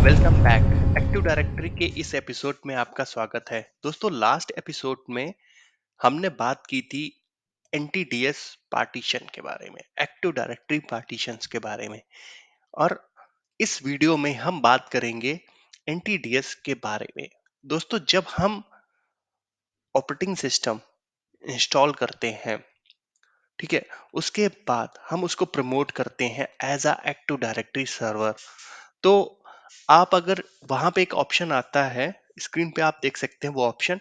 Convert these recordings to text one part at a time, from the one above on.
Welcome back. Active directory के इस episode में आपका स्वागत है। दोस्तों, लास्ट एपिसोड में हमने बात की थी एनटीडीएस पार्टीशन के बारे में, एक्टिव डायरेक्टरी पार्टीशंस के बारे में। और इस वीडियो में हम बात करेंगे एनटीडीएस के बारे में। दोस्तों, जब हम ऑपरेटिंग सिस्टम इंस्टॉल करते हैं, ठीक है, उसके बाद हम उसको प्रमोट करते हैं as a active directory server. तो आप अगर वहां पे एक ऑप्शन आता है, स्क्रीन पे आप देख सकते हैं वो ऑप्शन,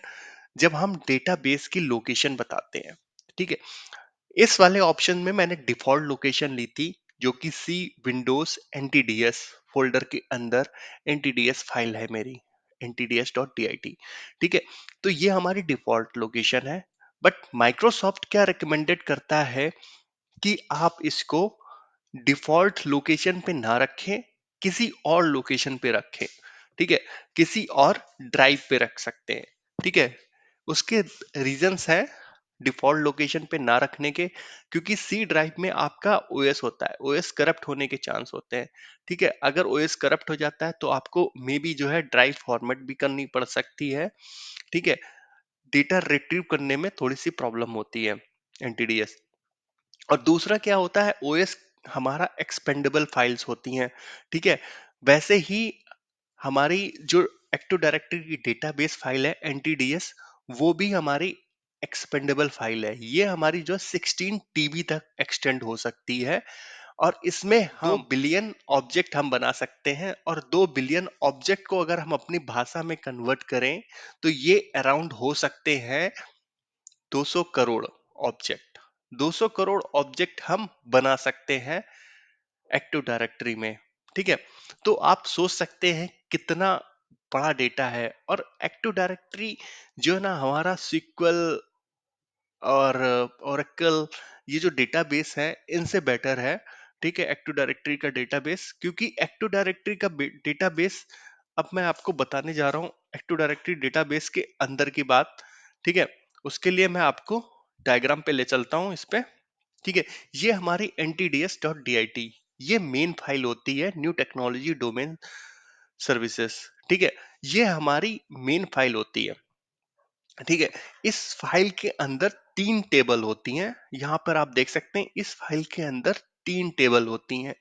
जब हम डेटाबेस की लोकेशन बताते हैं, ठीक है। इस वाले ऑप्शन में मैंने डिफॉल्ट लोकेशन ली थी, जो कि सी विंडोज एनटीडीएस फोल्डर के अंदर एनटीडीएस फाइल है मेरी, ntds.dit। ठीक है, तो ये हमारी डिफॉल्ट लोकेशन है। बट माइक्रोसॉफ्ट क्या रिकमेंडेड करता है कि आप इसको डिफॉल्ट लोकेशन पे ना रखें, किसी और लोकेशन पे रखें। ठीक है, किसी और ड्राइव पे रख सकते हैं। ठीक है, उसके रीजंस हैं डिफॉल्ट लोकेशन पे ना रखने के, क्योंकि सी ड्राइव में आपका ओएस होता है, ओएस करप्ट होने के चांस होते हैं। ठीक है, अगर ओएस करप्ट हो जाता है तो आपको मे बी जो है ड्राइव फॉर्मेट भी करनी पड़ सकती है। ठीक है, डेटा रिट्रीव करने में थोड़ी सी प्रॉब्लम होती है एनटीडीएस। और दूसरा क्या होता है, ओएस हमारा एक्सपेंडेबल फाइल्स होती हैं। ठीक है, वैसे ही हमारी जो एक्टिव डायरेक्टरी की डेटाबेस फाइल है एनटीडीएस, वो भी हमारी एक्सपेंडेबल फाइल है। ये हमारी जो 16 टीबी तक एक्सटेंड हो सकती है। और इसमें 2 बिलियन ऑब्जेक्ट हम बना सकते हैं। और 2 बिलियन ऑब्जेक्ट को अगर हम अपनी भाषा में कन्वर्ट करें तो ये अराउंड हो सकते हैं 200 करोड़ ऑब्जेक्ट। 200 करोड़ ऑब्जेक्ट हम बना सकते हैं एक्टिव डायरेक्टरी में। ठीक है, तो आप सोच सकते हैं कितना बड़ा डेटा है। और एक्टिव डायरेक्टरी जो है ना, हमारा सिक्वल और ओरेकल, ये जो डेटाबेस है इनसे बेटर है। ठीक है, एक्टिव डायरेक्टरी का डेटाबेस, क्योंकि एक्टिव डायरेक्टरी का डेटाबेस, अब मैं आपको बताने जा रहा हूँ एक्टिव डायरेक्टरी डेटाबेस के अंदर की बात। ठीक है, उसके लिए मैं आपको डायग्राम पे ले चलता हूँ इस पे। ठीक है, ये हमारी ntds.dit, ये मेन फाइल होती है, न्यू टेक्नोलॉजी डोमेन सर्विसेज। ठीक है, ये हमारी मेन फाइल होती है। ठीक है, इस फाइल के अंदर 3 टेबल होती हैं। यहाँ पर आप देख सकते हैं इस फाइल के अंदर 3 टेबल होती हैं।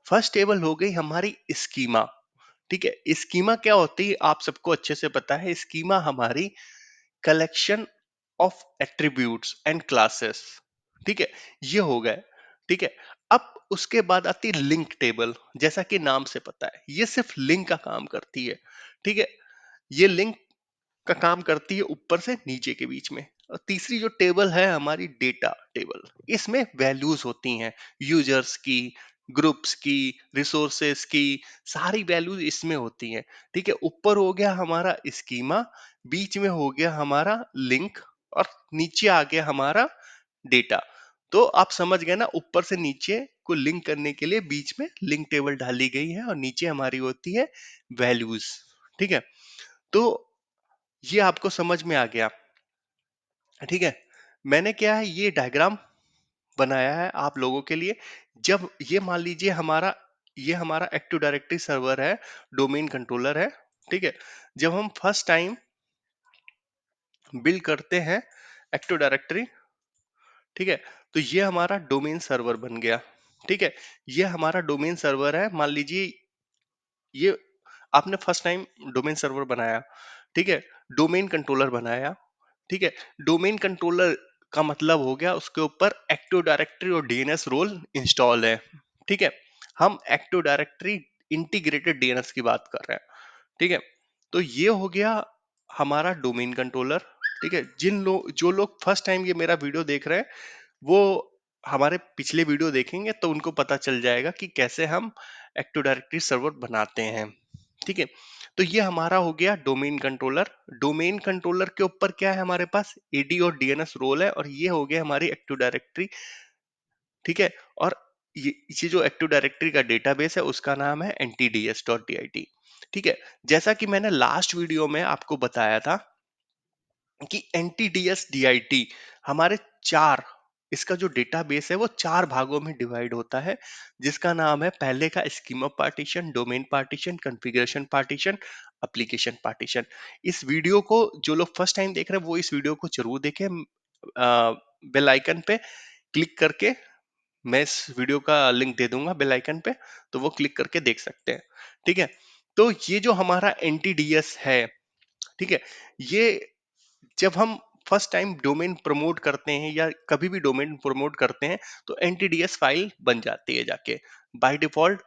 फर्स्ट टेबल हो गई हमारी स्कीमा। ठीक है, स्कीमा क्या होती है आप सबको अच्छे से पता है। स्कीमा हमारी collection of attributes and classes. ठीक है, ये हो गए। ठीक है, अब उसके बाद आती है लिंक टेबल। जैसा कि नाम से पता है, ये सिर्फ लिंक का काम करती है। ठीक है, ये लिंक का काम करती है ऊपर से नीचे के बीच में। और तीसरी जो टेबल है हमारी डेटा टेबल, इसमें वैल्यूज होती हैं, यूजर्स की, ग्रुप्स की, रिसोर्सेस की, सारी वैल्यूज इसमें होती हैं। ठीक है, ऊपर हो गया हमारा स्कीमा, बीच में हो गया हमारा लिंक, और नीचे आ गया हमारा डेटा। तो आप समझ गए ना, ऊपर से नीचे को लिंक करने के लिए बीच में लिंक टेबल डाली गई है, और नीचे हमारी होती है वैल्यूज। ठीक है, तो ये आपको समझ में आ गया। ठीक है, मैंने क्या है, ये डायग्राम बनाया है आप लोगों के लिए। जब ये मान लीजिए ये हमारा एक्टिव डायरेक्टरी सर्वर है, डोमेन कंट्रोलर है। ठीक है, जब हम फर्स्ट टाइम बिल्ड करते हैं एक्टिव डायरेक्टरी, ठीक है, तो ये हमारा डोमेन सर्वर बन गया। ठीक है, ये हमारा डोमेन सर्वर है। मान लीजिए ये आपने फर्स्ट टाइम डोमेन सर्वर बनाया। ठीक है, डोमेन कंट्रोलर बनाया। ठीक है, डोमेन कंट्रोलर का मतलब हो गया उसके ऊपर एक्टिव डायरेक्टरी और डीएनएस रोल इंस्टॉल है। ठीक है, हम एक्टिव डायरेक्टरी इंटीग्रेटेड डीएनएस की बात कर रहे हैं। ठीक है, तो ये हो गया हमारा डोमेन कंट्रोलर। ठीक है, जो लोग फर्स्ट टाइम ये मेरा वीडियो देख रहे हैं, वो हमारे पिछले वीडियो देखेंगे तो उनको पता चल जाएगा कि कैसे हम एक्टिव डायरेक्टरी सर्वर बनाते हैं। ठीक है, तो ये हमारा हो गया डोमेन कंट्रोलर। डोमेन कंट्रोलर के ऊपर क्या है हमारे पास, एडी और डीएनएस रोल है, और ये हो गया हमारी एक्टिव डायरेक्टरी। ठीक है, और ये जो एक्टिव डायरेक्टरी का डेटाबेस है उसका नाम है ntds.dit। ठीक है, जैसा कि मैंने लास्ट वीडियो में आपको बताया था कि ntds.dit हमारे 4 इसका जो डेटाबेस है वो 4 भागों में डिवाइड होता है, जिसका नाम है, पहले का schema partition, domain partition, configuration partition, application partition. इस वीडियो को जो लोग फर्स्ट टाइम देख रहे हैं वो इस वीडियो को जरूर देखें। बेल आइकन पे क्लिक करके, मैं इस वीडियो का लिंक दे दूंगा बेल आइकन पे, तो वो क्लिक करके देख सकते हैं। ठीक है, तो ये जो हमारा एनटीडीएस है, ठीक है, ये जब हम फर्स्ट टाइम डोमेन प्रमोट करते हैं या कभी भी डोमेन प्रमोट करते हैं, तो एनटीडीएस फाइल बन जाती है जाके। बाय डिफॉल्ट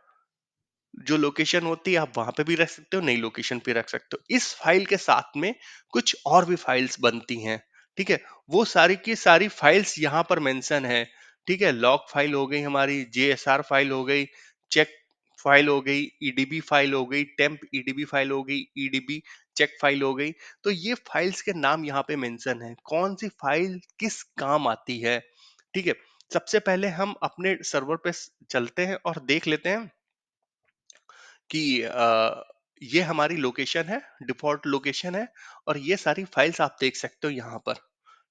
जो लोकेशन होती है आप वहां पे भी रख सकते हो, नई लोकेशन पे रख सकते हो। इस फाइल के साथ में कुछ और भी फाइल्स बनती हैं, ठीक है, वो सारी की सारी फाइल्स यहाँ पर मेंशन है। ठीक है, लॉग फाइल हो गई हमारी, जेएसआर फाइल हो गई, चेक फाइल हो गई, ईडीबी फाइल हो गई, टेम्प ईडीबी फाइल हो गई, ईडीबी चेक फाइल हो गई। तो ये फाइल्स के नाम यहाँ पे मेंशन है, कौन सी फाइल किस काम आती है। ठीक है, सबसे पहले हम अपने सर्वर पे चलते हैं और देख लेते हैं कि ये हमारी लोकेशन है, डिफॉल्ट लोकेशन है, और ये सारी फाइल्स आप देख सकते हो यहाँ पर।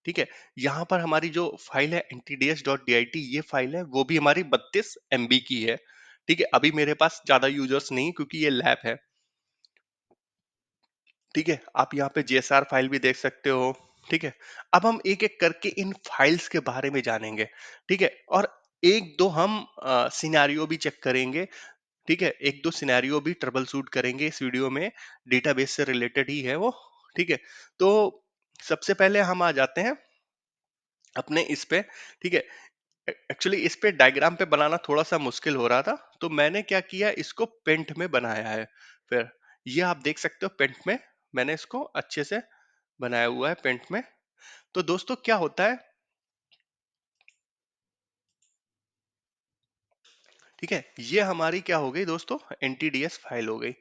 ठीक है, यहाँ पर हमारी जो फाइल है ntds.dit, ये फाइल है, वो भी हमारी 32 MB की है। ठीक है, अभी मेरे पास ज्यादा यूजर्स नहीं क्योंकि ये लैब है। ठीक है, आप यहाँ पे जेएसआर फाइल भी देख सकते हो। ठीक है, अब हम एक एक करके इन फाइल्स के बारे में जानेंगे। ठीक है, और एक दो हम सिनेरियो भी चेक करेंगे। ठीक है, एक दो सिनेरियो भी ट्रबल शूट करेंगे इस वीडियो में, डेटाबेस से रिलेटेड ही है वो। ठीक है, तो सबसे पहले हम आ जाते हैं अपने इस पे। ठीक है, एक्चुअली इस पे डायग्राम पे बनाना थोड़ा सा मुश्किल हो रहा था, तो मैंने क्या किया, इसको पेंट में बनाया है। फिर ये आप देख सकते हो पेंट में मैंने इसको अच्छे से बनाया हुआ है पेंट में। तो दोस्तों क्या होता है, ठीक है, ये हमारी क्या हो गई दोस्तों, एनटीडीएस फाइल हो गई।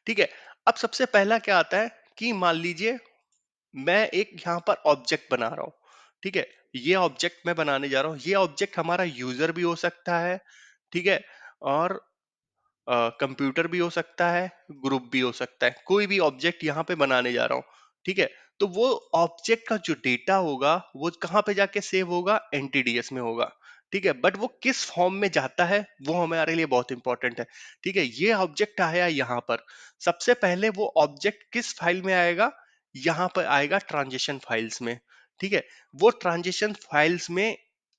ठीक है, अब सबसे पहला क्या आता है कि मान लीजिए मैं एक यहाँ पर ऑब्जेक्ट बना रहा हूँ। ठीक है, ये ऑब्जेक्ट मैं बनाने जा रहा हूँ, ये ऑब्जेक्ट हमारा यूजर भी हो सकता है। ठीक है, और कंप्यूटर भी हो सकता है, ग्रुप भी हो सकता है, कोई भी ऑब्जेक्ट यहाँ पे बनाने जा रहा हूँ। ठीक है, तो वो ऑब्जेक्ट का जो डेटा होगा वो कहाँ पे जाके सेव होगा, एनटीडीएस में होगा। ठीक है, बट वो किस फॉर्म में जाता है वो हमारे लिए बहुत इंपॉर्टेंट है। ठीक है, ये ऑब्जेक्ट आया यहाँ पर, सबसे पहले वो ऑब्जेक्ट किस फाइल में आएगा, यहाँ पर आएगा ट्रांजिशन फाइल्स में। ठीक है, वो ट्रांजिशन फाइल्स में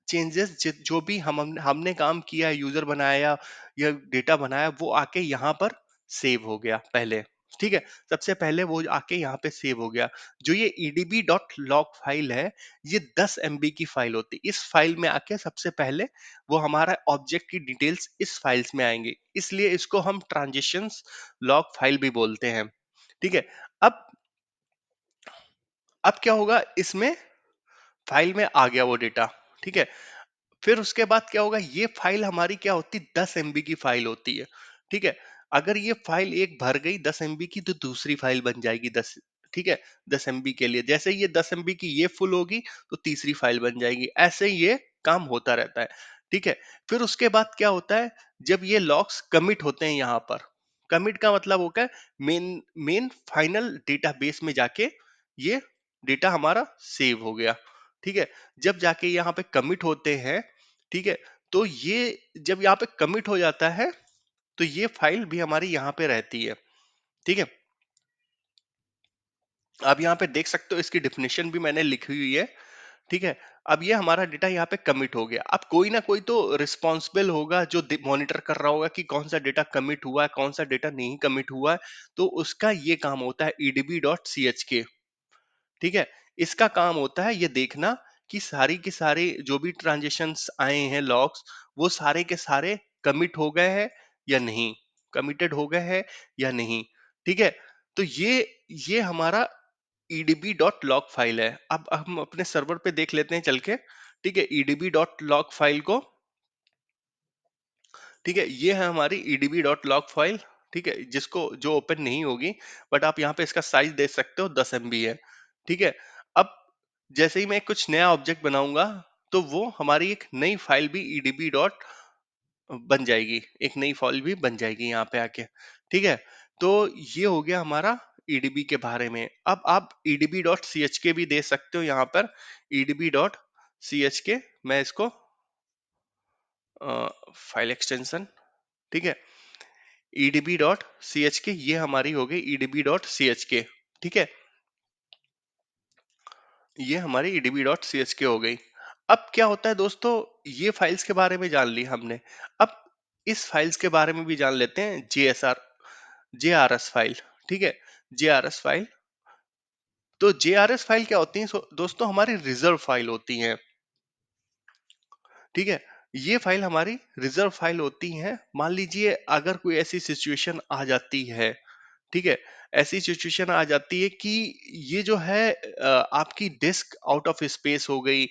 चेंजेस जो भी हमने काम किया, यूजर बनाया या डेटा बनाया, वो आके यहाँ पर सेव हो गया पहले। ठीक है, सबसे पहले वो आके यहाँ पे सेव हो गया। जो ये edb.log फाइल है, ये 10 MB की फाइल होती है। इस फाइल में आके सबसे पहले वो हमारा ऑब्जेक्ट की डिटेल्स इस फाइल्स में आएंगे, इसलिए इसको हम ट्रांजिशंस लॉग फाइल भी बोलते हैं। ठीक है, अब अब क्या होगा, इसमें फाइल में आ गया वो डेटा। ठीक है, फिर उसके बाद क्या होगा, ये फाइल हमारी क्या होती, 10 MB की फाइल होती है। ठीक है, अगर ये फाइल एक भर गई 10 MB की, तो दूसरी फाइल बन जाएगी 10। ठीक है, 10 MB के लिए, जैसे ये 10 MB की ये फुल होगी तो तीसरी फाइल बन जाएगी, ऐसे ही ये काम होता रहता है। ठीक है, फिर उसके बाद क्या होता है, जब ये लॉग्स कमिट होते हैं यहाँ पर, कमिट का मतलब होगा मेन मेन फाइनल डेटाबेस में जाके ये डेटा हमारा सेव हो गया। ठीक है, जब जाके यहाँ पे कमिट होते हैं, ठीक है, तो ये जब यहाँ पे कमिट हो जाता है तो ये फाइल भी हमारी यहाँ पे रहती है। ठीक है, अब यहाँ पे देख सकते हो इसकी डिफिनेशन भी मैंने लिखी हुई है। ठीक है, अब ये हमारा डेटा यहाँ पे कमिट हो गया, अब कोई ना कोई तो रिस्पॉन्सिबल होगा जो मॉनिटर कर रहा होगा कि कौन सा डेटा कमिट हुआ है, कौन सा डेटा नहीं कमिट हुआ है। तो उसका ये काम होता है edb.chk। ठीक है, इसका काम होता है ये देखना कि सारी के सारे जो भी ट्रांजेक्शन्स आए हैं लॉग्स, वो सारे के सारे कमिट हो गए हैं या नहीं, कमिटेड हो गए हैं या नहीं। ठीक है, तो ये हमारा edb.log फाइल है। अब हम अपने सर्वर पे देख लेते हैं चल के। ठीक है, edb.log फाइल को, ठीक है, ये है हमारी edb.log फाइल। ठीक है, जिसको जो ओपन नहीं होगी, बट आप यहाँ पे इसका साइज देख सकते हो 10 MB है। ठीक है, अब जैसे ही मैं कुछ नया ऑब्जेक्ट बनाऊंगा, तो वो हमारी एक नई फाइल भी edb डॉट बन जाएगी, एक नई फाइल भी बन जाएगी यहाँ पे आके। ठीक है, तो ये हो गया हमारा edb के बारे में। अब आप edb.chk भी दे सकते हो यहाँ पर, edb सी एच के, मैं इसको फाइल एक्सटेंशन, ठीक है, edb डॉट सी एच के, ये हमारी हो गई edb डॉट सी एच के, ठीक है, ये हमारी edb डॉट सी एच के हो गई। अब क्या होता है दोस्तों, ये फाइल्स के बारे में जान ली हमने। अब इस फाइल्स के बारे में भी जान लेते हैं, जेआरएस फाइल, ठीक है, जेआरएस फाइल। तो जेआरएस फाइल क्या होती है दोस्तों, हमारी रिजर्व फाइल होती हैं, ठीक है। ये फाइल हमारी रिजर्व फाइल होती है। मान लीजिए अगर कोई ऐसी सिचुएशन आ जाती है, ठीक है, ऐसी सिचुएशन आ जाती है कि ये जो है आपकी डिस्क आउट ऑफ स्पेस हो गई,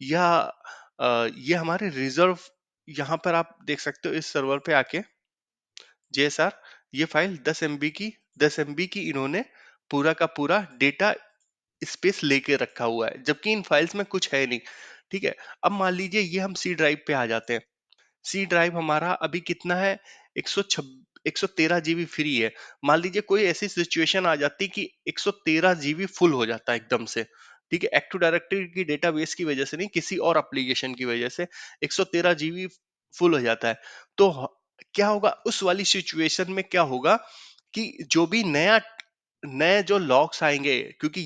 या ये हमारे रिजर्व, यहाँ पर आप देख सकते हो इस सर्वर पे आके, जेएसआर, ये फाइल 10 MB की इन्होंने पूरा का पूरा डेटा स्पेस लेके रखा हुआ है, जबकि इन फाइल्स में कुछ है नहीं, ठीक है। अब मान लीजिए ये हम सी ड्राइव पे आ जाते हैं। सी ड्राइव हमारा अभी कितना है, 113 GB फ्री है। मान लीजिए कोई ऐसी सिचुएशन आ जाती कि 113 GB फुल हो जाता है एकदम से, ठीक है, एक्टिव डायरेक्टरी की डेटाबेस की वजह से नहीं, किसी और एप्लीकेशन की वजह से 113 GB फुल हो जाता है। तो क्या होगा उस वाली सिचुएशन में, क्या होगा कि जो भी नया नए जो लॉग्स आएंगे, क्योंकि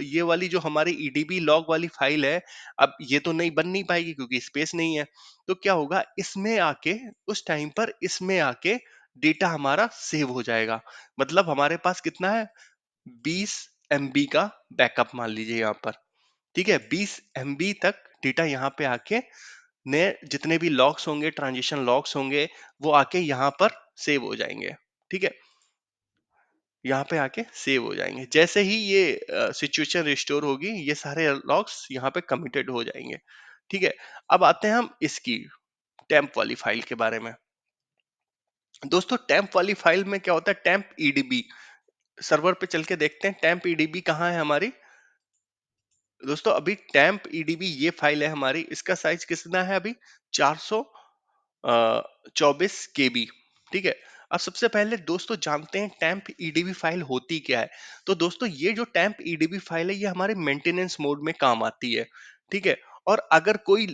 ये वाली जो हमारी ईडीबी लॉग वाली फाइल है, अब ये तो नहीं बन नहीं पाएगी क्योंकि स्पेस नहीं है। तो क्या होगा इसमें आके, उस टाइम पर इसमें आके डेटा हमारा सेव हो जाएगा। मतलब हमारे पास कितना है, 20 MB का बैकअप मान लीजिए यहाँ पर, ठीक है, 20 MB तक डेटा यहाँ पे आके, नए जितने भी लॉग्स होंगे, ट्रांजिशन लॉग्स होंगे, वो आके यहाँ पर सेव हो जाएंगे, ठीक है, यहाँ पे आके सेव हो जाएंगे। जैसे ही ये सिचुएशन रिस्टोर होगी, ये सारे लॉग्स यहाँ पे कमिटेड हो जाएंगे, ठीक है। अब आते हैं हम इसकी टेम्प वाली फाइल के बारे में। दोस्तों टेम्प वाली फाइल में क्या होता है, टेम्प ईडीबी, सर्वर पे चल के देखते हैं टेम्प ईडीबी कहाँ है हमारी। दोस्तों अभी टेम्प ईडीबी ये फाइल है हमारी, इसका साइज कितना है अभी, 424 KB, ठीक है। अब सबसे पहले दोस्तों जानते हैं टेम्प ईडीबी फाइल होती क्या है। तो दोस्तों ये जो टेम्प ईडीबी फाइल है, ये हमारे मेंटेनेंस मोड में काम आती है, ठीक है। और अगर कोई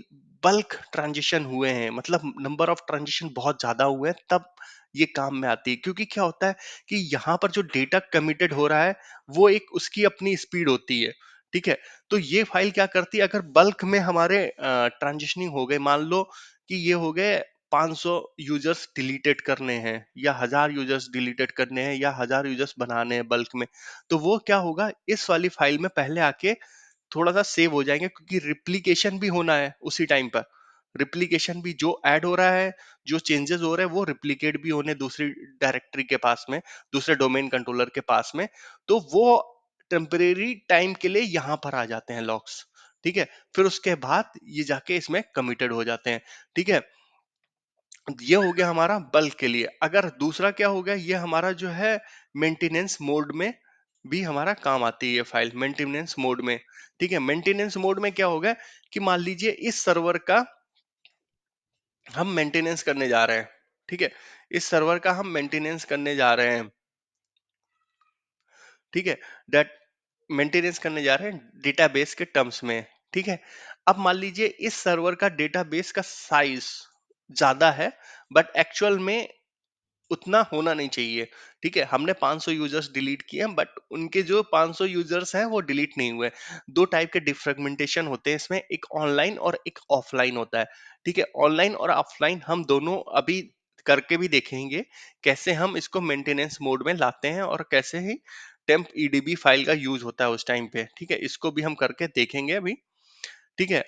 बल्क ट्रांजिशन हुए हैं, मतलब नंबर ऑफ ट्रांजिशन बहुत ज्यादा हुए हैं, तब ये काम में आती है। क्योंकि क्या होता है कि यहाँ पर जो डेटा कमिटेड हो रहा है, वो एक उसकी अपनी स्पीड होती है, ठीक है। तो ये फाइल क्या करती है, अगर बल्क में हमारे ट्रांजिशनिंग हो गए, मान लो कि ये हो गए 500 यूजर्स डिलीटेड करने हैं, या 1000 यूजर्स डिलीटेड करने हैं, या 1000 यूजर्स बनाने हैं बल्क में, तो वो क्या होगा इस वाली फाइल में पहले आके थोड़ा सा सेव हो जाएंगे, क्योंकि रिप्लीकेशन भी होना है उसी टाइम पर। रिप्लीकेशन भी, जो ऐड हो रहा है, जो चेंजेस हो रहे हैं, वो रिप्लीकेट भी होने दूसरी डायरेक्टरी के पास में, दूसरे डोमेन कंट्रोलर के पास में। तो वो टेम्परेरी टाइम के लिए यहाँ पर आ जाते हैं लॉक्स, ठीक है। फिर उसके बाद ये जाके इसमें कमिटेड हो जाते हैं, ठीक है। ये हो गया हमारा बल्क के लिए। अगर दूसरा क्या हो गया, ये हमारा जो है मेंटेनेंस मोड में भी हमारा काम आती है ये फाइल, मेंटेनेंस मोड में, ठीक है। मेंटेनेंस मोड में क्या होगा कि मान लीजिए इस सर्वर का हम मेंटेनेंस करने जा रहे हैं, ठीक है, इस सर्वर का हम मेंटेनेंस करने जा रहे हैं, ठीक है, दैट मेंटेनेंस करने जा रहे हैं डेटाबेस के टर्म्स में, ठीक है। अब मान लीजिए इस सर्वर का डेटाबेस का साइज ज्यादा है, बट एक्चुअल में उतना होना नहीं चाहिए, ठीक है। हमने 500 यूजर्स डिलीट किए हैं, बट उनके जो 500 यूजर्स हैं वो डिलीट नहीं हुए। दो टाइप के डिफ्रेगमेंटेशन होते हैं इसमें, एक ऑनलाइन और एक ऑफलाइन होता है, ठीक है। ऑनलाइन और ऑफलाइन हम दोनों अभी करके भी देखेंगे, कैसे हम इसको मेंटेनेंस मोड में लाते हैं, और कैसे ही टेम्प ईडीबी फाइल का यूज होता है उस टाइम पे, ठीक है। इसको भी हम करके देखेंगे अभी, ठीक है।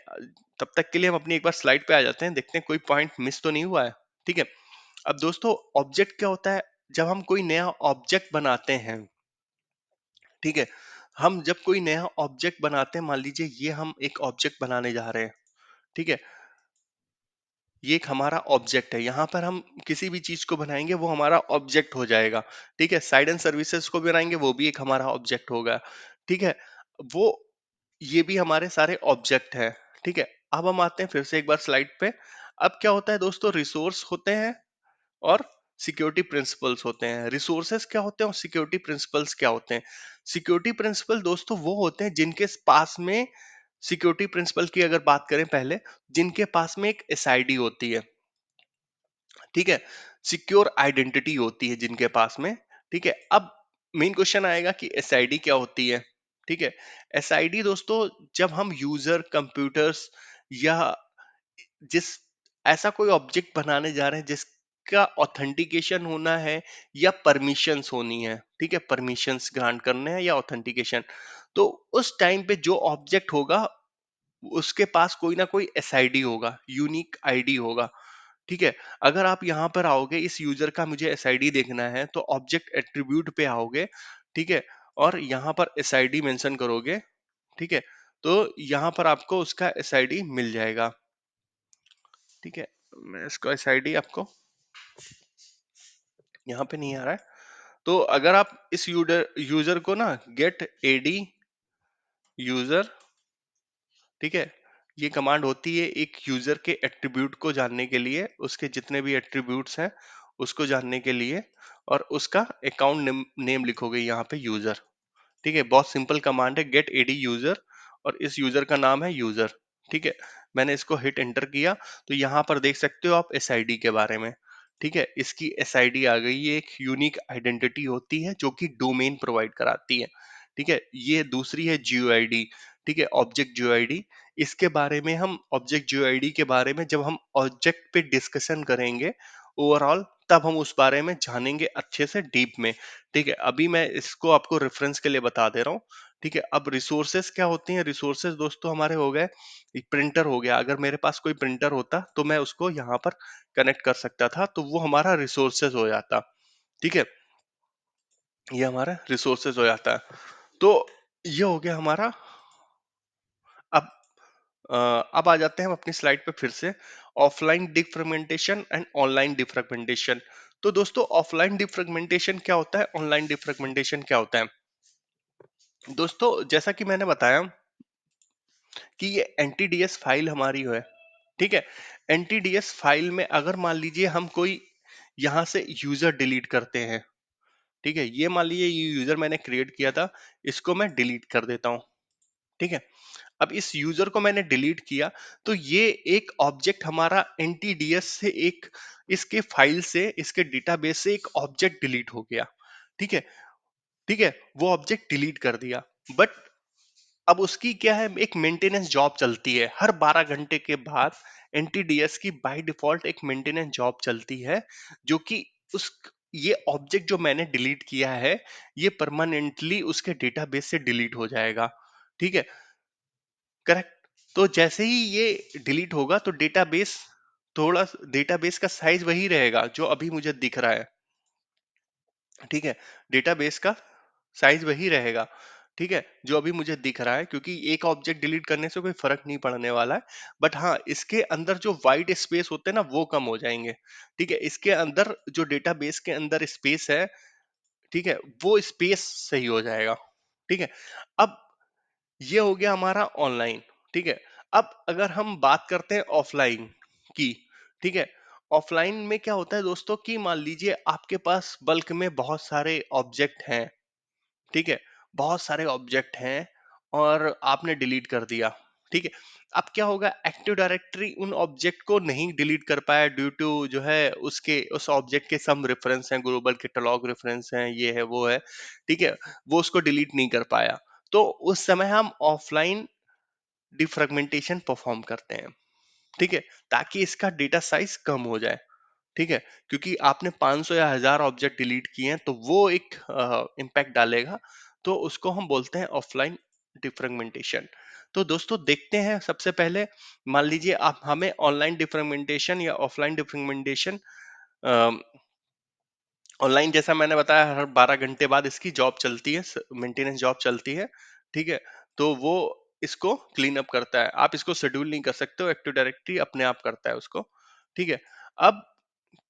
तब तक के लिए हम अपनी एक बार स्लाइड पे आ जाते हैं, देखते हैं कोई पॉइंट मिस तो नहीं हुआ है, ठीक है। अब दोस्तों ऑब्जेक्ट क्या होता है, जब हम कोई नया ऑब्जेक्ट बनाते हैं, ठीक है, हम जब कोई नया ऑब्जेक्ट बनाते हैं, मान लीजिए ये हम एक ऑब्जेक्ट बनाने जा रहे हैं, ठीक है, ये एक हमारा ऑब्जेक्ट है। यहाँ पर हम किसी भी चीज को बनाएंगे वो हमारा ऑब्जेक्ट हो जाएगा, ठीक है। साइड एंड सर्विसेज को भी बनाएंगे, वो भी एक हमारा ऑब्जेक्ट होगा, ठीक है। वो ये भी हमारे सारे ऑब्जेक्ट है, ठीक है। अब हम आते हैं फिर से एक बार स्लाइड पे। अब क्या होता है दोस्तों, रिसोर्स होते हैं और सिक्योरिटी प्रिंसिपल्स होते हैं। रिसोर्सेस क्या होते हैं और सिक्योरिटी प्रिंसिपल्स क्या होते हैं। सिक्योरिटी प्रिंसिपल दोस्तों वो होते हैं जिनके पास में सिक्योरिटी प्रिंसिपल की अगर बात करें पहले, जिनके पास में एक एसआईडी होती है, ठीक है, सिक्योर आइडेंटिटी होती है जिनके पास में, ठीक है। अब मेन क्वेश्चन आएगा कि एसआईडी क्या होती है, ठीक है। एसआईडी दोस्तों, जब हम यूजर कंप्यूटर्स या जिस ऐसा कोई ऑब्जेक्ट बनाने जा रहे हैं जिसका ऑथेंटिकेशन होना है या परमिशंस होनी है, ठीक है, परमिशंस ग्रांट करने हैं या ऑथेंटिकेशन, तो उस टाइम पे जो ऑब्जेक्ट होगा उसके पास कोई ना कोई एसआईडी होगा, यूनिक आईडी होगा, ठीक है। अगर आप यहाँ पर आओगे, इस यूजर का मुझे एसआईडी देखना है, तो ऑब्जेक्ट एट्रीब्यूट पे आओगे, ठीक है, और यहाँ पर एसआईडी मेंशन करोगे, ठीक है, तो यहाँ पर आपको उसका एसआईडी मिल जाएगा, ठीक है। मैं इसका एसआईडी आपको, यहाँ पे नहीं आ रहा है, तो अगर आप इस यूजर यूजर को ना गेट एडी यूजर, ठीक है, ये कमांड होती है एक यूजर के एट्रीब्यूट को जानने के लिए, उसके जितने भी एट्रीब्यूट्स हैं उसको जानने के लिए, और उसका अकाउंट नेम लिखोगे यहाँ पे यूजर, ठीक है। बहुत सिंपल कमांड है, गेट एडी यूजर, और इस यूजर का नाम है यूजर, ठीक है। मैंने इसको हिट एंटर किया, तो यहाँ पर देख सकते हो आप एसआईडी के बारे में, ठीक है, इसकी एसआईडी आ गई। ये एक यूनिक आइडेंटिटी होती है जो कि डोमेन प्रोवाइड कराती है, ठीक है। ये दूसरी है जीयूआईडी, ठीक है, ऑब्जेक्ट जीयूआईडी। इसके बारे में हम ऑब्जेक्ट जीयूआईडी के बारे में जब हम ऑब्जेक्ट पे डिस्कशन करेंगे ओवरऑल, तब हम उस बारे में जानेंगे अच्छे से डीप में, ठीक है। अभी मैं इसको आपको रेफरेंस के लिए बता दे रहा हूँ, ठीक है। अब रिसोर्सेस क्या होती हैं? रिसोर्सेस दोस्तों हमारे हो गए, एक प्रिंटर हो गया, अगर मेरे पास कोई प्रिंटर होता तो मैं उसको यहाँ पर कनेक्ट कर सकता था, तो वो हमारा रिसोर्सेज हो जाता, ठीक है। ये हमारा रिसोर्सेज हो जाता है। तो ये हो गया हमारा। अब अब आ जाते हैं हम अपनी स्लाइड पे फिर से, offline defragmentation and online defragmentation. तो दोस्तों, ऑफलाइन डिफ्रेगमेंटेशन क्या होता है, ऑनलाइन डिफ्रेगमेंटेशन क्या होता है? दोस्तों, जैसा कि मैंने बताया कि ये एनटीडीएस फाइल हमारी है, ठीक है। एनटीडीएस फाइल में अगर मान लीजिए हम कोई यहाँ से यूजर डिलीट करते हैं, ठीक है, ये मान लीजिए ये यूजर मैंने क्रिएट किया था, इसको मैं डिलीट कर देता हूँ, ठीक है। अब इस यूजर को मैंने डिलीट किया, तो ये एक ऑब्जेक्ट हमारा एनटीडीएस से एक, इसके फाइल से, इसके डेटाबेस से एक ऑब्जेक्ट डिलीट हो गया, ठीक है, ठीक है। वो ऑब्जेक्ट डिलीट कर दिया, बट अब उसकी क्या है, एक मेंटेनेंस जॉब चलती है हर 12 घंटे के बाद। एनटीडीएस की बाय डिफॉल्ट एक मेंटेनेंस जॉब चलती है, जो कि उस, ये ऑब्जेक्ट जो मैंने डिलीट किया है, ये परमानेंटली उसके डेटाबेस से डिलीट हो जाएगा, ठीक है, करेक्ट। तो जैसे ही ये डिलीट होगा, तो डेटाबेस, थोड़ा डेटाबेस का साइज वही रहेगा जो अभी मुझे दिख रहा है, ठीक है, डेटाबेस का साइज वही रहेगा, ठीक है, जो अभी मुझे दिख रहा है, क्योंकि एक ऑब्जेक्ट डिलीट करने से कोई फर्क नहीं पड़ने वाला है। बट हाँ, इसके अंदर जो वाइट स्पेस होते हैं ना, वो कम हो जाएंगे, ठीक है। इसके अंदर जो डेटाबेस के अंदर स्पेस है, ठीक है, वो स्पेस सही हो जाएगा, ठीक है। अब ये हो गया हमारा ऑनलाइन, ठीक है। अब अगर हम बात करते हैं ऑफलाइन की, ठीक है, ऑफलाइन में क्या होता है दोस्तों, कि मान लीजिए आपके पास बल्क में बहुत सारे ऑब्जेक्ट हैं, ठीक है, बहुत सारे ऑब्जेक्ट हैं, और आपने डिलीट कर दिया, ठीक है। अब क्या होगा, एक्टिव डायरेक्टरी उन ऑब्जेक्ट को नहीं डिलीट कर पाया ड्यू टू जो है उसके, उस ऑब्जेक्ट के सम रेफरेंस हैं, ग्लोबल कैटलॉग रेफरेंस हैं, ये है वो है, ठीक है, वो उसको डिलीट नहीं कर पाया। तो उस समय हम ऑफलाइन डिफ्रेगमेंटेशन परफॉर्म करते हैं, ठीक है, ताकि इसका डेटा साइज कम हो जाए, ठीक है, क्योंकि आपने 500 या 1000 ऑब्जेक्ट डिलीट किए हैं, तो वो एक इम्पैक्ट डालेगा, तो उसको हम बोलते हैं ऑफलाइन डिफ्रेगमेंटेशन। तो दोस्तों, देखते हैं सबसे पहले, मान लीजिए आप हमें ऑनलाइन डिफ्रेगमेंटेशन या ऑफलाइन डिफ्रेगमेंटेशन, ऑनलाइन जैसा मैंने बताया हर 12 घंटे बाद इसकी जॉब चलती है, मेंटेनेंस जॉब चलती है, ठीक है, तो वो इसको क्लीन अप करता है, आप इसको शेड्यूल नहीं कर सकते हो, एक्टिव डायरेक्टरी अपने आप करता है उसको, ठीक है। अब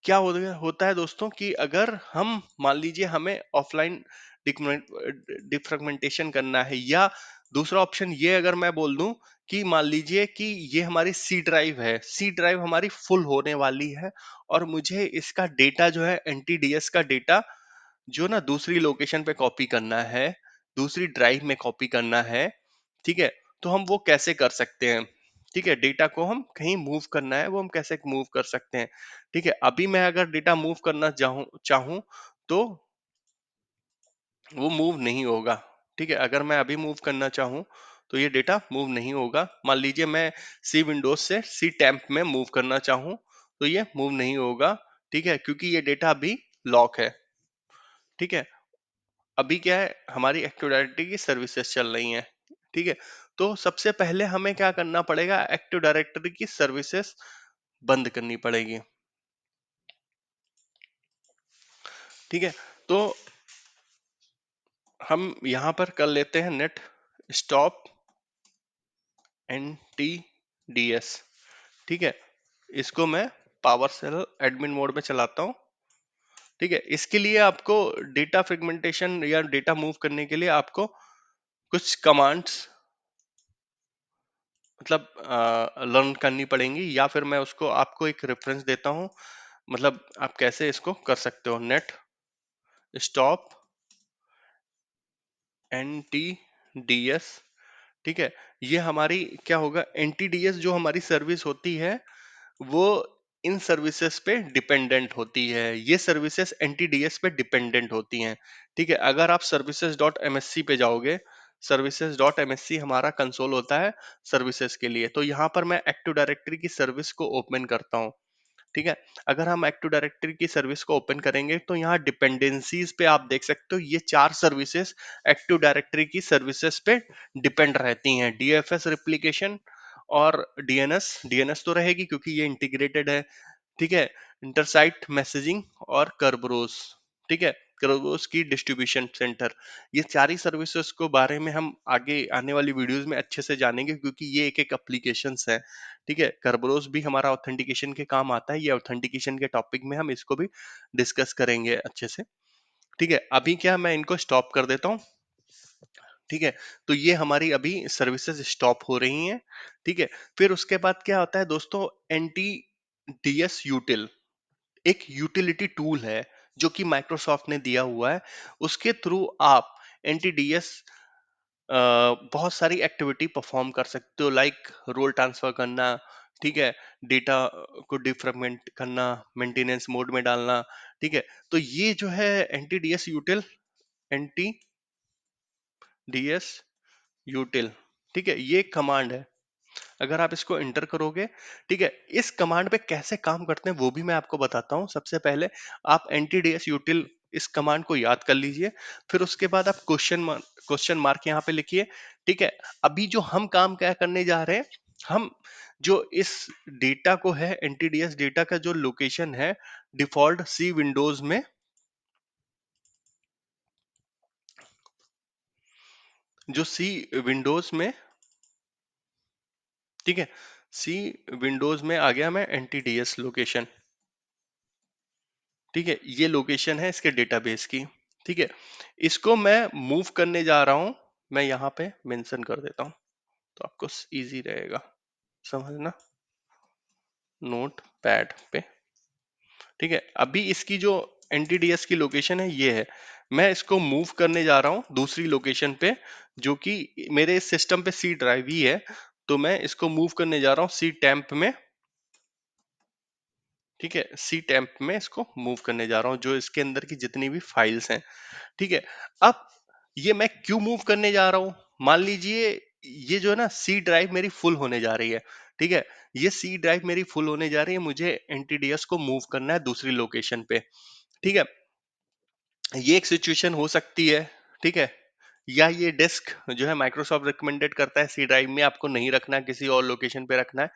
क्या होता है दोस्तों, कि अगर हम मान लीजिए हमें ऑफलाइन डिफ्रेगमेंटेशन करना है, या दूसरा ऑप्शन ये अगर मैं बोल दूं कि मान लीजिए कि ये हमारी सी ड्राइव है, सी ड्राइव हमारी फुल होने वाली है, और मुझे इसका डेटा जो है, एनटीडीएस का डेटा जो ना दूसरी लोकेशन पे कॉपी करना है, दूसरी ड्राइव में कॉपी करना है, ठीक है। तो हम वो कैसे कर सकते हैं? ठीक है, डेटा को हम कहीं मूव करना है, वो हम कैसे मूव कर सकते हैं? ठीक है, अभी मैं अगर डेटा मूव करना चाहूँ चाहूँ तो वो मूव नहीं होगा। ठीक है, अगर मैं अभी मूव करना चाहूँ तो ये डेटा मूव नहीं होगा। मान लीजिए मैं सी विंडोज से सी टैम्प में मूव करना चाहूँ तो ये मूव नहीं होगा। ठीक है, क्योंकि ये डेटा अभी लॉक है। ठीक है, अभी क्या है, हमारी एक्टिव डायरेक्टरी की सर्विसेज चल रही हैं। ठीक है, तो सबसे पहले हमें क्या करना पड़ेगा, एक्टिव डायरेक्टरी की सर्विसेज बंद करनी पड़ेगी। ठीक है, तो हम यहां पर कर लेते हैं नेट स्टॉप NTDS। ठीक है, इसको मैं पावर सेल एडमिन मोड में चलाता हूँ। ठीक है, इसके लिए आपको डेटा फ्रेगमेंटेशन या डेटा मूव करने के लिए आपको कुछ कमांड्स मतलब लर्न करनी पड़ेंगी, या फिर मैं उसको आपको एक रेफरेंस देता हूँ, मतलब आप कैसे इसको कर सकते हो। Net stop NTDS। ठीक है, ये हमारी क्या होगा, NTDS जो हमारी सर्विस होती है वो इन सर्विसेज पे डिपेंडेंट होती है। ये सर्विसेज NTDS पे डिपेंडेंट होती हैं। ठीक है, अगर आप services डॉट MSC पे जाओगे, services डॉट MSC हमारा कंसोल होता है सर्विसेज के लिए, तो यहाँ पर मैं एक्टिव डायरेक्टरी की सर्विस को ओपन करता हूँ। ठीक है, अगर हम एक्टिव डायरेक्टरी की सर्विस को ओपन करेंगे तो यहाँ डिपेंडेंसीज पे आप देख सकते हो, ये 4 सर्विसेज एक्टिव डायरेक्टरी की सर्विसेज पे डिपेंड रहती हैं। DFS रिप्लिकेशन और डीएनएस तो रहेगी क्योंकि ये इंटीग्रेटेड है। ठीक है, इंटरसाइट मैसेजिंग और कर्बरोस। ठीक है, कर्बरोस की डिस्ट्रीब्यूशन सेंटर, ये सारी सर्विसेज को बारे में हम आगे आने वाली वीडियोस में अच्छे से जानेंगे, क्योंकि ये एक एक एप्लीकेशंस है। ठीक है, कर्बरोस भी हमारा ऑथेंटिकेशन के काम आता है, ये ऑथेंटिकेशन के टॉपिक में हम इसको भी डिस्कस करेंगे अच्छे से। ठीक है, अभी क्या मैं इनको स्टॉप कर देता हूँ। ठीक है, तो ये हमारी अभी सर्विसेज स्टॉप हो रही हैं। ठीक है, फिर उसके बाद क्या होता है दोस्तों, NTDS यूटिल एक यूटिलिटी टूल है जो कि माइक्रोसॉफ्ट ने दिया हुआ है। उसके थ्रू आप NTDS बहुत सारी एक्टिविटी परफॉर्म कर सकते हो, लाइक रोल ट्रांसफर करना। ठीक है, डेटा को डिफ्रेगमेंट करना, मेंटेनेंस मोड में डालना। ठीक है, तो ये जो है NTDS यूटिल, NTDS यूटिल, ठीक है, ये कमांड है। अगर आप इसको इंटर करोगे, ठीक है, इस कमांड पे कैसे काम करते हैं वो भी मैं आपको बताता हूँ। सबसे पहले आप NTDS यूटिल इस कमांड को याद कर लीजिए, फिर उसके बाद आप क्वेश्चन मार्क यहाँ पे लिखिए। ठीक है, अभी जो हम काम क्या करने जा रहे हैं, हम जो इस डेटा को है, NTDS डेटा का जो लोकेशन है डिफॉल्ट सी विंडोज में, जो सी विंडोज में, ठीक है, सी विंडोज में आ गया मैं NTDS लोकेशन। ठीक है, ये लोकेशन है इसके डेटाबेस की। ठीक है, इसको मैं मूव करने जा रहा हूं, मैं यहाँ पे मेंशन कर देता हूँ तो आपको इजी रहेगा समझना, नोट पैड पे। ठीक है, अभी इसकी जो NTDS की लोकेशन है ये है, मैं इसको मूव करने जा रहा हूँ दूसरी लोकेशन पे, जो कि मेरे सिस्टम पे सी ड्राइव ही है, तो मैं इसको मूव करने जा रहा हूँ सी टैंप में। ठीक है, सी टैंप में इसको मूव करने जा रहा हूँ, जो इसके अंदर की जितनी भी फाइल्स हैं। ठीक है, अब ये मैं क्यों मूव करने जा रहा हूं, मान लीजिए ये जो है ना सी ड्राइव मेरी फुल होने जा रही है। ठीक है, ये सी ड्राइव मेरी फुल होने जा रही है, मुझे NTDS को मूव करना है दूसरी लोकेशन पे। ठीक है, ये एक सिचुएशन हो सकती है। ठीक है, या ये डिस्क जो है माइक्रोसॉफ्ट रिकमेंडेड करता है सी ड्राइव में आपको नहीं रखना है, किसी और लोकेशन पे रखना है,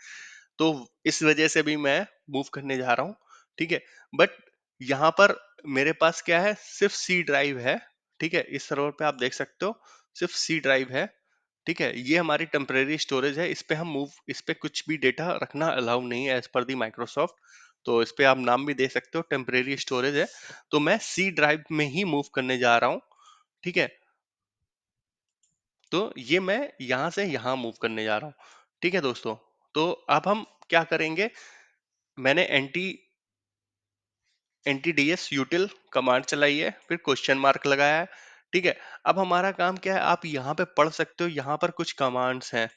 तो इस वजह से भी मैं मूव करने जा रहा हूँ। ठीक है, बट यहाँ पर मेरे पास क्या है, सिर्फ सी ड्राइव है। ठीक है, इस सर्वर पे आप देख सकते हो सिर्फ सी ड्राइव है। ठीक है, ये हमारी टेम्परेरी स्टोरेज है, इस पे कुछ भी डेटा रखना अलाउ नहीं है एज पर दी माइक्रोसॉफ्ट। तो इस पे आप नाम भी दे सकते हो, टेम्परेरी स्टोरेज है। तो मैं सी ड्राइव में ही मूव करने जा रहा हूँ। ठीक है, तो ये मैं यहाँ से यहाँ मूव करने जा रहा हूँ। ठीक है दोस्तों, तो अब हम क्या करेंगे, मैंने NTDS यूटिल कमांड चलाई है, फिर क्वेश्चन मार्क लगाया है। ठीक है। अब हमारा काम क्या है, आप यहाँ पे पढ़ सकते हो, यहाँ पर कुछ कमांड्स हैं।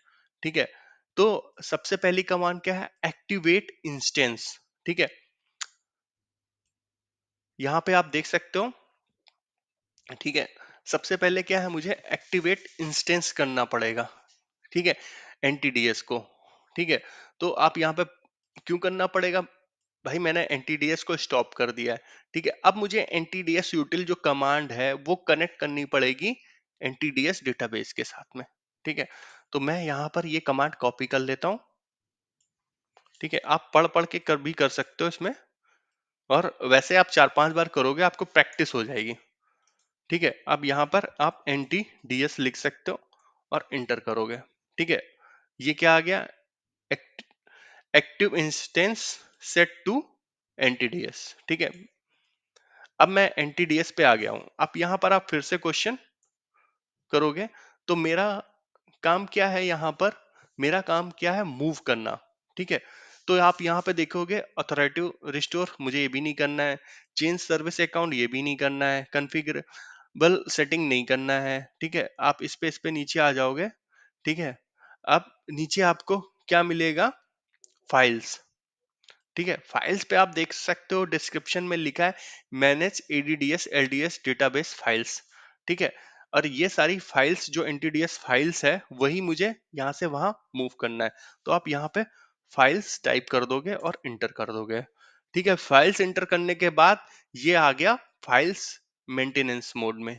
ठीक है। तो सबसे पहली कमांड क्या है, एक्टिवेट इंस्टेंस। ठीक है, यहाँ पे आप देख सकते हो। ठीक है, सबसे पहले क्या है, मुझे एक्टिवेट इंस्टेंस करना पड़ेगा। ठीक है, एनटीडीएस को। ठीक है, तो आप यहाँ पे क्यों करना पड़ेगा, भाई मैंने एनटीडीएस को स्टॉप कर दिया है। ठीक है, अब मुझे एनटीडीएस यूटिल जो कमांड है वो कनेक्ट करनी पड़ेगी एनटीडीएस डेटाबेस के साथ में। ठीक है, तो मैं यहाँ पर ये कमांड कॉपी कर लेता हूँ। ठीक है, आप पढ़ पढ़ के कर भी कर सकते हो इसमें, और वैसे आप 4-5 बार करोगे आपको प्रैक्टिस हो जाएगी। ठीक है, अब यहाँ पर आप एनटीडीएस लिख सकते हो और इंटर करोगे। ठीक है, ये क्या आ गया, एक्टिव इंस्टेंस सेट टू एनटीडीएस। ठीक है, अब मैं एनटीडीएस पे आ गया हूं। अब यहाँ पर आप फिर से क्वेश्चन करोगे, तो मेरा काम क्या है, यहाँ पर मेरा काम क्या है, मूव करना। ठीक है, तो आप यहाँ पे देखोगे ऑथोरेटिव रिस्टोर मुझे ये भी नहीं करना है, चेंज सर्विस अकाउंट ये भी नहीं करना है, कॉन्फ़िगरेबल सेटिंग नहीं करना है। ठीक है, आप इस पे नीचे आ जाओगे। ठीक है, अब नीचे आपको क्या मिलेगा, फाइल्स। ठीक है, फाइल्स पे आप देख सकते हो डिस्क्रिप्शन में लिखा है manage ADDS LDS database files. ठीक है, और ये सारी फाइल्स जो एनटीडीएस फाइल्स है वही मुझे यहाँ से वहां मूव करना है। तो आप यहाँ पे फाइल्स टाइप कर दोगे और इंटर कर दोगे। ठीक है, फाइल्स इंटर करने के बाद ये आ गया फाइल्स मेंटेनेंस मोड में।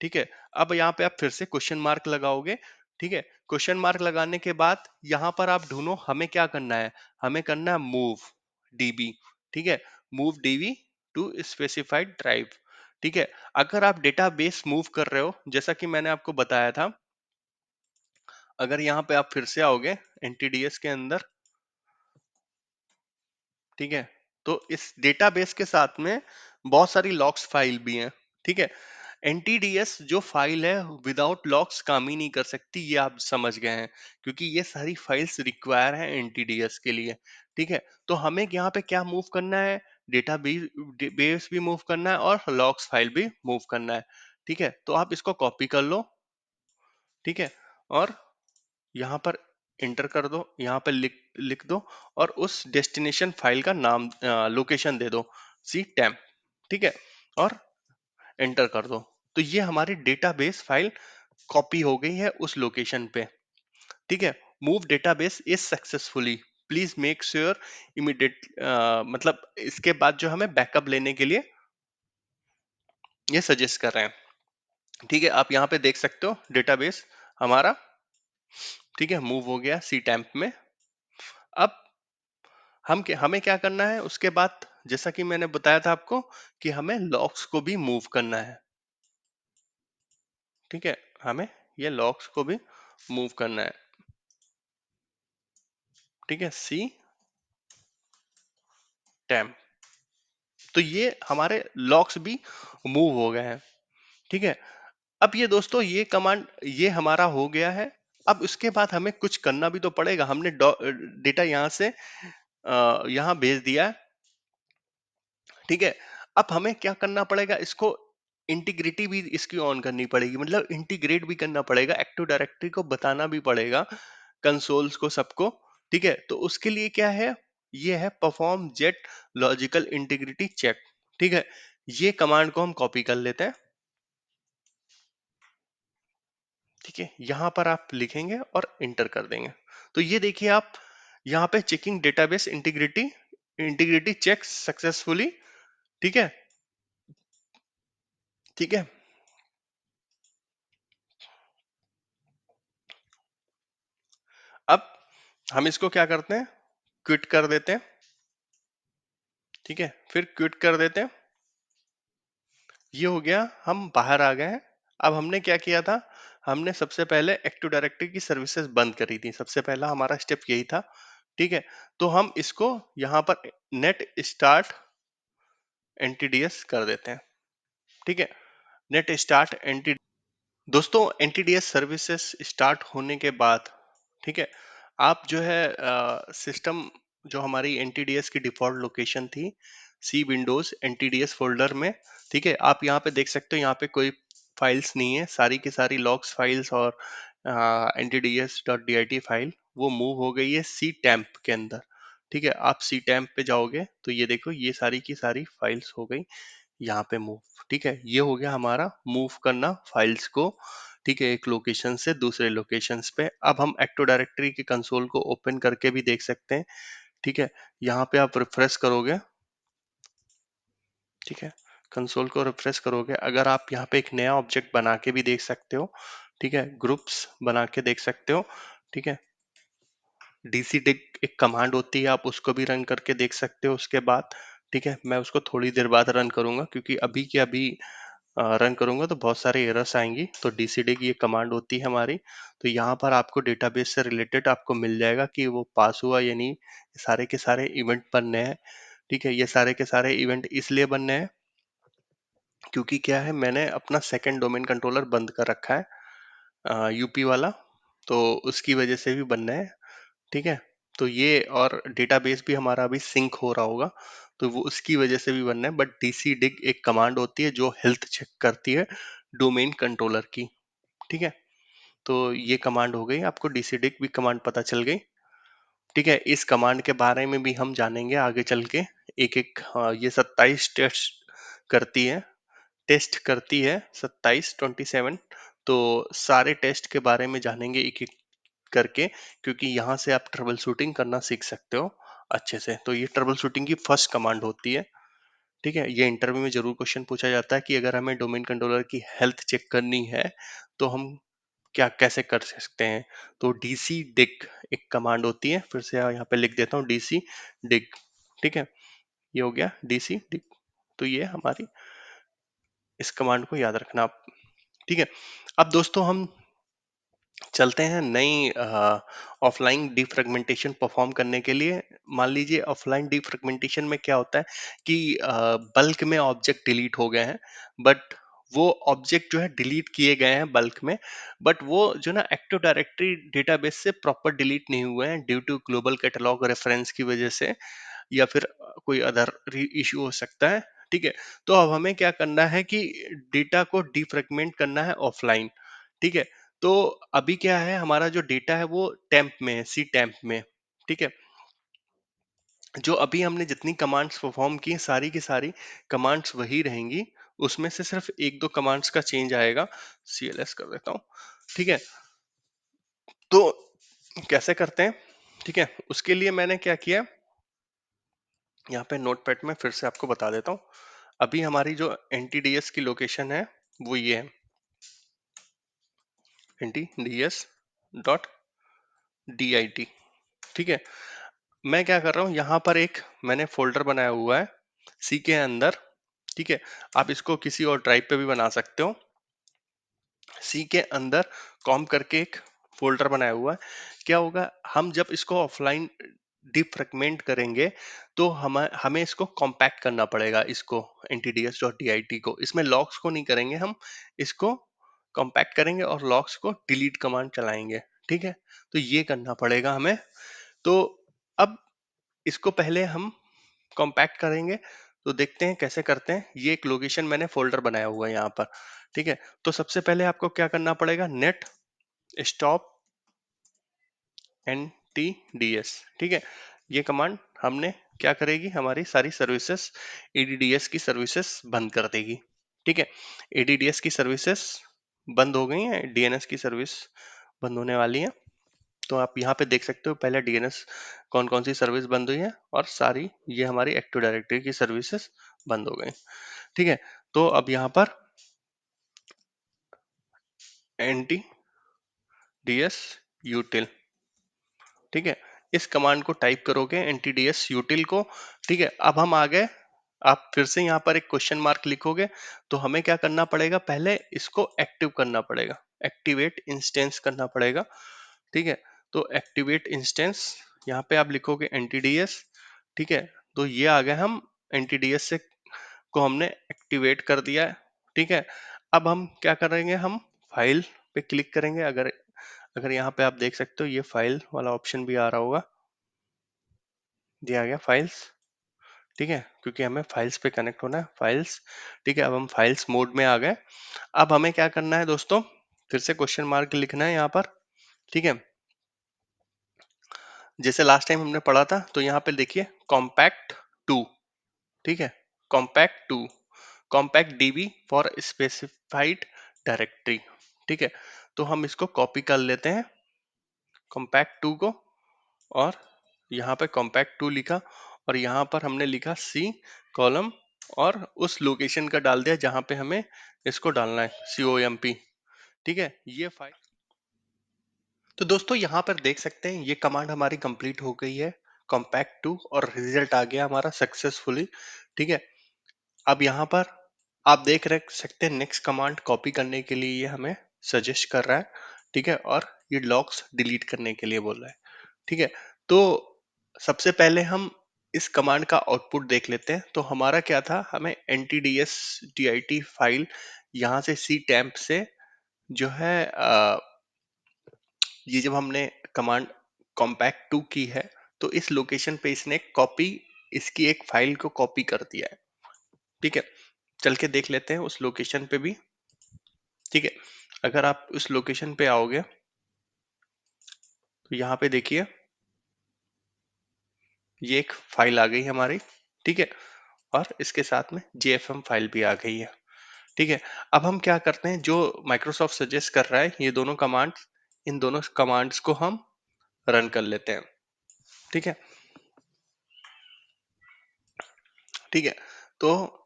ठीक है, अब यहाँ पे आप फिर से क्वेश्चन मार्क लगाओगे। ठीक है, क्वेश्चन मार्क लगाने के बाद यहाँ पर आप ढूंढो हमें क्या करना है, हमें करना है मूव डीबी। ठीक है, move DB two specified drive. ठीक है, अगर आप डेटाबेस मूव कर रहे हो जैसा कि मैंने आपको बताया था, अगर यहाँ पे आप फिर से आओगे एनटीडीएस के अंदर। ठीक है, तो इस डेटाबेस के साथ में बहुत सारी लॉग्स फाइल भी हैं। ठीक है, एनटीडीएस जो फाइल है विदाउट लॉग्स काम ही नहीं कर सकती, ये आप समझ गए हैं, क्योंकि ये सारी फाइल्स रिक्वायर है एनटीडीएस के लिए। ठीक है, तो हमें यहाँ पे क्या मूव करना है, डेटा बेस भी मूव करना है और लॉग्स फाइल भी मूव करना है। ठीक है, तो आप इसको कॉपी कर लो। ठीक है, और यहाँ पर इंटर कर दो, यहाँ पर लिख लिख दो, और उस डेस्टिनेशन फाइल का नाम लोकेशन दे दो, सी टैम्प। ठीक है, और एंटर कर दो। तो ये हमारी डेटाबेस फाइल कॉपी हो गई है उस लोकेशन पे। ठीक है, move database is successfully, please make sure immediate, मतलब इसके बाद जो हमें बैकअप लेने के लिए ये सजेस्ट कर रहे हैं। ठीक है, आप यहाँ पे देख सकते हो डेटाबेस हमारा, ठीक है, मूव हो गया सी टैम्प में। अब हमें क्या करना है उसके बाद, जैसा कि मैंने बताया था आपको कि हमें लॉक्स को भी मूव करना है। ठीक है, हमें ये लॉक्स को भी मूव करना है। ठीक है, सी टैम्प, तो ये हमारे लॉक्स भी मूव हो गए हैं। ठीक है, अब ये दोस्तों ये कमांड ये हमारा हो गया है। अब उसके बाद हमें कुछ करना भी तो पड़ेगा, हमने डेटा यहाँ से यहाँ भेज दिया है। ठीक है, अब हमें क्या करना पड़ेगा, इसको इंटीग्रिटी भी इसकी ऑन करनी पड़ेगी, मतलब इंटीग्रेट भी करना पड़ेगा, एक्टिव डायरेक्टरी को बताना भी पड़ेगा, कंसोल्स को, सबको। ठीक है, तो उसके लिए क्या है, ये है perform Jet logical integrity check. ठीक है, ये कमांड को हम कॉपी कर लेते हैं। ठीक है, यहां पर आप लिखेंगे और इंटर कर देंगे। तो ये देखिए आप यहाँ पे checking database integrity integrity check successfully. ठीक है, ठीक है, अब हम इसको क्या करते हैं, क्विट कर देते हैं। ठीक है, फिर क्विट कर देते हैं। ये हो गया, हम बाहर आ गए हैं। अब हमने क्या किया था, हमने सबसे पहले एक्टिव डायरेक्टरी की सर्विसेज बंद करी थी, सबसे पहला हमारा स्टेप यही था। ठीक है, तो हम इसको यहाँ पर नेट स्टार्ट एनटीडीएस कर देते हैं। ठीक है, नेट स्टार्ट एनटी दोस्तों एनटीडीएस सर्विसेज स्टार्ट होने के बाद, ठीक है, आप जो है सिस्टम जो हमारी एनटीडीएस की डिफॉल्ट लोकेशन थी सी विंडोज एनटीडीएस फोल्डर में। ठीक है, आप यहाँ पे देख सकते हो, यहाँ पे कोई फाइल्स नहीं है, सारी की सारी लॉग्स फाइल्स और ntds.dit फाइल वो मूव हो गई है सी टैम्प के अंदर। ठीक है, आप सी टैम्प पे जाओगे तो ये देखो ये सारी की सारी फाइल्स हो गई यहाँ पे मूव। ठीक है, ये हो गया हमारा मूव करना फाइल्स को। ठीक है, एक लोकेशन से दूसरे लोकेशंस पे। अब हम एक्टिव डायरेक्टरी के कंसोल को ओपन करके भी देख सकते हैं। ठीक है, यहाँ पे आप रिफ्रेश करोगे। ठीक है, कंसोल को रिफ्रेश करोगे, अगर आप यहाँ पे एक नया ऑब्जेक्ट बना के भी देख सकते हो। ठीक है, ग्रुप्स बना के देख सकते हो। ठीक है, डीसी डिग एक कमांड होती है, आप उसको भी रन करके देख सकते हो उसके बाद। ठीक है, मैं उसको थोड़ी देर बाद रन करूंगा क्योंकि अभी के अभी रन करूंगा तो बहुत सारे एरर्स आएंगी। तो डीसी डिग ये कमांड होती है हमारी। तो यहाँ पर आपको डेटाबेस से रिलेटेड आपको मिल जाएगा कि वो पास हुआ या नहीं। सारे के सारे इवेंट बनने हैं। ठीक है, ये सारे के सारे इवेंट इसलिए बनने हैं क्योंकि क्या है, मैंने अपना सेकंड डोमेन कंट्रोलर बंद कर रखा है, यूपी वाला। तो उसकी वजह से भी बनना है। ठीक है, तो ये और डेटाबेस भी हमारा अभी सिंक हो रहा होगा तो वो उसकी वजह से भी बनना है। बट डीसी डिग एक कमांड होती है जो हेल्थ चेक करती है डोमेन कंट्रोलर की। ठीक है, तो ये कमांड हो गई, आपको डीसी डिग भी कमांड पता चल गई। ठीक है, इस कमांड के बारे में भी हम जानेंगे आगे चल के। एक एक ये 27 करती है टेस्ट करती है 27 तो सारे टेस्ट के बारे में जानेंगे एक एक करके, क्योंकि यहाँ से आप ट्रबल शूटिंग करना सीख सकते हो अच्छे से। तो ये ट्रबल शूटिंग की फर्स्ट कमांड होती है। ठीक है, ये इंटरव्यू में जरूर क्वेश्चन पूछा जाता है कि अगर हमें डोमेन कंट्रोलर की हेल्थ चेक करनी है तो हम क्या कैसे कर सकते हैं। तो डीसी डिग एक कमांड होती है, फिर से यहाँ पे लिख देता हूँ डीसी डिग। ठीक है, ये हो गया डीसी डिग। तो ये हमारी इस कमांड को याद रखना आप। ठीक है, अब दोस्तों हम चलते हैं नई ऑफलाइन डिफ्रेगमेंटेशन परफॉर्म करने के लिए। मान लीजिए ऑफलाइन डिफ्रेगमेंटेशन में क्या होता है कि बल्क में ऑब्जेक्ट डिलीट हो गए हैं, बट वो ऑब्जेक्ट जो है डिलीट किए गए हैं बल्क में, बट वो जो ना एक्टिव डायरेक्टरी डेटाबेस से प्रॉपर डिलीट नहीं हुए हैं due to global catalogue reference की वजह से, या फिर कोई अदर इशू हो सकता है। ठीक है, तो अब हमें क्या करना है कि डेटा को डिफ्रेगमेंट करना है ऑफलाइन। ठीक है, तो अभी क्या है, हमारा जो डेटा है वो टेम्प में है, सी टेम्प में। ठीक है, जो अभी हमने जितनी कमांड्स परफॉर्म की सारी की सारी कमांड्स वही रहेंगी। उसमें से सिर्फ एक दो कमांड्स का चेंज आएगा। सीएलएस कर देता हूँ। ठीक है, तो कैसे करते हैं। ठीक है, उसके लिए मैंने क्या किया, यहाँ पे नोटपैड में फिर से आपको बता देता हूँ। अभी हमारी जो एनटीडीएस की लोकेशन है वो ये है, ntds.dit। ठीक है, मैं क्या कर रहा हूँ, यहाँ पर एक मैंने फोल्डर बनाया हुआ है सी के अंदर। ठीक है, आप इसको किसी और ड्राइव पे भी बना सकते हो। सी के अंदर कॉम करके एक फोल्डर बनाया हुआ है। क्या होगा, हम जब इसको ऑफलाइन डिफ्रेगमेंट करेंगे तो हमें हमें इसको कॉम्पैक्ट करना पड़ेगा, इसको ntds.dit को। इसमें लॉग्स को नहीं करेंगे हम, इसको कॉम्पैक्ट करेंगे और लॉग्स को डिलीट कमांड चलाएंगे। ठीक है, तो ये करना पड़ेगा हमें। तो अब इसको पहले हम कॉम्पैक्ट करेंगे, तो देखते हैं कैसे करते हैं। ये एक लोकेशन मैंने फोल्डर बनाया हुआ है यहाँ पर। ठीक है, तो सबसे पहले आपको क्या करना पड़ेगा, नेट स्टॉप NTDS। ठीक है, ये कमांड हमने क्या करेगी, हमारी सारी सर्विसेज ADDS की सर्विसेज बंद कर देगी। ठीक है, ADDS की सर्विसेज बंद हो गई हैं, DNS की सर्विस बंद होने वाली है। तो आप यहाँ पे देख सकते हो पहले DNS कौन कौन सी सर्विस बंद हुई है, और सारी ये हमारी एक्टिव डायरेक्टरी की सर्विसेज बंद हो गई। ठीक है, तो अब यहाँ पर NTDS util। ठीक है, इस कमांड को टाइप करोगे NTDS util को। ठीक है, अब हम आ गए। आप फिर से यहाँ पर एक क्वेश्चन मार्क लिखोगे, तो हमें क्या करना पड़ेगा, पहले इसको एक्टिव करना पड़ेगा, एक्टिवेट इंस्टेंस करना पड़ेगा। ठीक है, तो एक्टिवेट इंस्टेंस यहाँ पे आप लिखोगे NTDS। ठीक है, तो ये आ गए हम NTDS से को हमने एक्टिवेट कर दिया है। ठीक है, अब हम क्या करेंगे, हम फाइल पे क्लिक करेंगे। अगर अगर यहाँ पे आप देख सकते हो ये फाइल वाला ऑप्शन भी आ रहा होगा, ये आ गया फाइल्स। ठीक है, क्योंकि हमें फाइल्स पे कनेक्ट होना है, फाइल्स। ठीक है, अब हम फाइल्स मोड में आ गए। अब हमें क्या करना है दोस्तों, फिर से क्वेश्चन मार्क लिखना है यहाँ पर। ठीक है, जैसे लास्ट टाइम हमने पढ़ा था, तो यहाँ पे देखिए कॉम्पैक्ट टू। ठीक है, compact to, compact DB for specified directory. ठीक है, तो हम इसको कॉपी कर लेते हैं कॉम्पैक्ट टू को, और यहाँ पे कॉम्पैक्ट टू लिखा, और यहाँ पर हमने लिखा सी कॉलम, और उस लोकेशन का डाल दिया जहाँ पे हमें इसको डालना है, COMP। ठीक है, ये फाइल। तो दोस्तों यहाँ पर देख सकते हैं ये कमांड हमारी कंप्लीट हो गई है, कॉम्पैक्ट टू, और रिजल्ट आ गया हमारा सक्सेसफुली। ठीक है, अब यहाँ पर आप देख रख सकते हैं नेक्स्ट कमांड कॉपी करने के लिए ये हमें सजेस्ट कर रहा है। ठीक है, और ये लॉग्स डिलीट करने के लिए बोल रहा है। ठीक है, तो सबसे पहले हम इस कमांड का आउटपुट देख लेते हैं। तो हमारा क्या था, हमें NTDS DIT फाइल यहाँ से सी टैम्प से जो है ये जब हमने कमांड कॉम्पैक्ट टू की है, तो इस लोकेशन पे इसने कॉपी, इसकी एक फाइल को कॉपी कर दिया है। ठीक है, चल के देख लेते हैं उस लोकेशन पे भी। ठीक है, अगर आप उस लोकेशन पे आओगे तो यहाँ पे देखिए ये एक फाइल आ गई हमारी। ठीक है, और इसके साथ में JFM फाइल भी आ गई है। ठीक है, अब हम क्या करते हैं, जो माइक्रोसॉफ्ट सजेस्ट कर रहा है ये दोनों कमांड्स, इन दोनों कमांड्स को हम रन कर लेते हैं। ठीक है, ठीक है, तो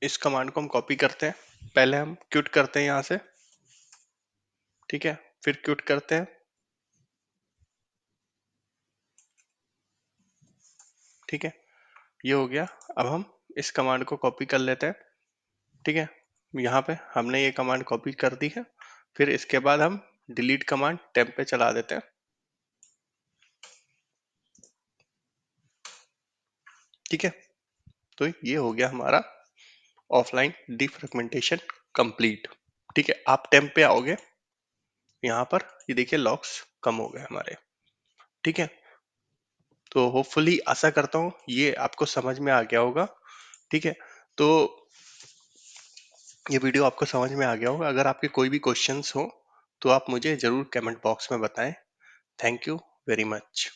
इस कमांड को हम कॉपी करते हैं, पहले हम क्विट करते हैं यहाँ से। ठीक है, फिर क्विट करते हैं। ठीक है, ये हो गया। अब हम इस कमांड को कॉपी कर लेते हैं। ठीक है, यहाँ पे हमने ये कमांड कॉपी कर दी है। फिर इसके बाद हम डिलीट कमांड टेम्प पे चला देते हैं। ठीक है, तो ये हो गया हमारा ऑफलाइन डिफ्रेगमेंटेशन कंप्लीट। ठीक है, आप टेम्प पे आओगे, यहाँ पर ये देखिए लॉक्स कम हो गए हमारे। ठीक है, तो होपफुली आशा करता हूँ ये आपको समझ में आ गया होगा। ठीक है, तो ये वीडियो आपको समझ में आ गया होगा। अगर आपके कोई भी क्वेश्चंस हो तो आप मुझे जरूर कमेंट बॉक्स में बताएं। Thank you very much.